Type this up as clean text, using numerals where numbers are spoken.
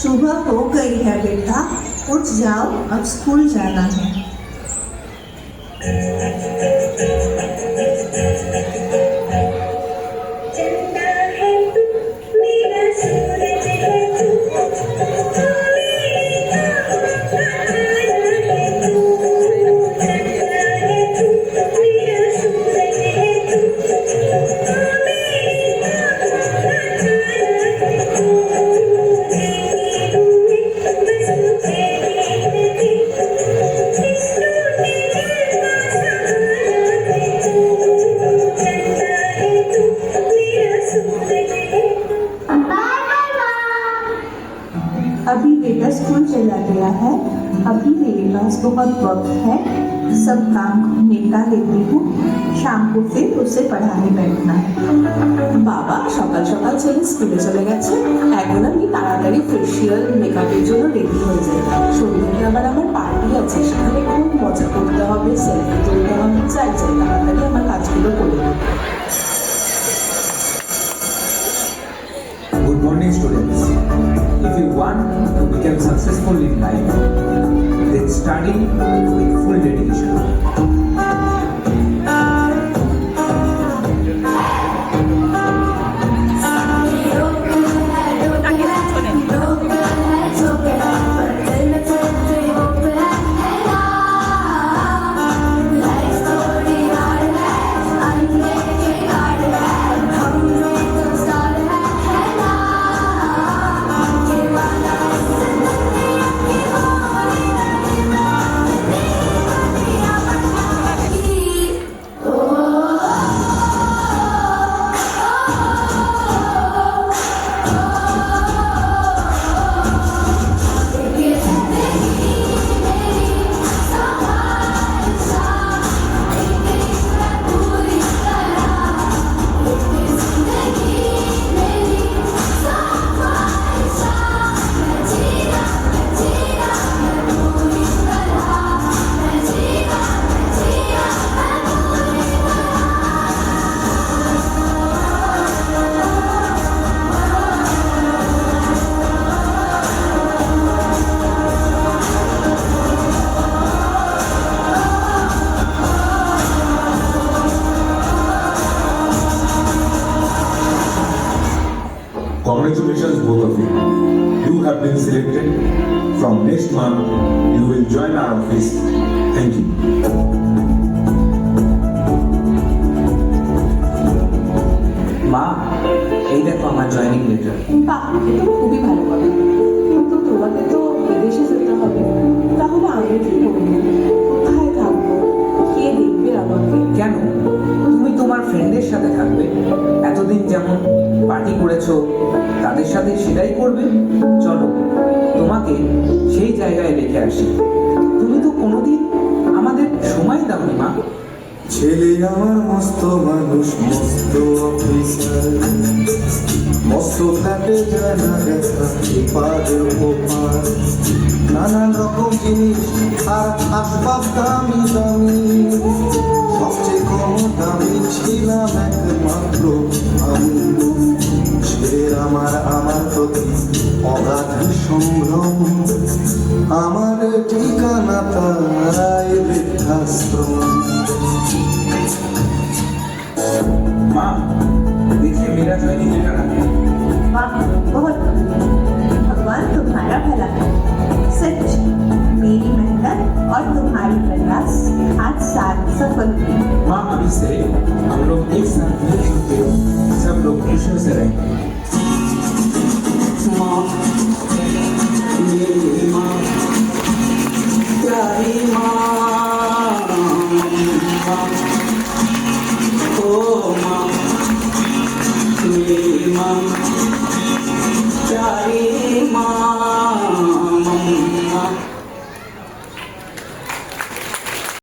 सुबह हो गई है बेटा, उठ जाओ, अब स्कूल जाना है। अभी बेटा स्कूल चला गया है, अभी मेरे पास बहुत वक्त है, सब काम निपटा लेती हूँ, शाम को फिर उसे पढ़ाने बैठना है। বাবা সকাল সকাল ছেলে স্কুলে চলে গেছে, এখন আমি তাড়াতাড়ি ফেসিয়াল মেকআপের জন্য রেডি হয়ে যাই। সন্ধ্যেতে আবার আমার পার্টি আছে, সেখানে খুব মজা করতে হবে, সেলফি তুলতে হবে। চাই তাড়াতাড়ি আমার কাজগুলো করে নিই। Good morning, students. If you want to become successful in life, then study with full dedication. Congratulations both of you. You have been selected. From next month, you will join our office. Thank you. মা, এই দেখো আমার joining letter. বাহ, এ তো খুবই ভালো কথা, কিন্তু তোমাকে তো বিদেশে যেতে হবে, তাহলে আমি কি করবো? কোথায় থাকবো? কে দেখবে আমাকে? কেন? তুমি তোমার ফ্রেন্ডের সাথে থাকবে, এতদিন যেমন পার্টি করেছো তাদের সাথে সেটাই করবে। চলো তোমাকে সেই জায়গায় রেখে আসি। তুমি তো কোনোদিন আমাদের সময় দাওনি মা। ছেলে আমার মস্ত মানুষ, মস্ত অফিসার, মস্ত ফ্ল্যাটে যায় না দেখা, এপারের ওপার, নানান রকম জিনিস আর আসবাব দামি দামি, সবচেয়ে কম দামি ছিলাম একমাত্র আমি। ছেলের আমার প্রতি অগাধ সম্ভ্রম, আমার ঠিকানা তাই বৃদ্ধাশ্রম। माँ, देखिए मेरा ज्वाइनिंग लेटर आ गया। वाह, बहुत भगवान तुम्हारा भला है। सच, मेरी मेहनत और तुम्हारी प्रयास आज साथ सफल हुई। माँ, अभी से हम लोग एक साथ मिलजुल के सब लोग खुशियों से रहेंगे। माँ, मेरी माँ, प्यारी माँ, ओ माँ, मेरी माँ, प्यारी माँ।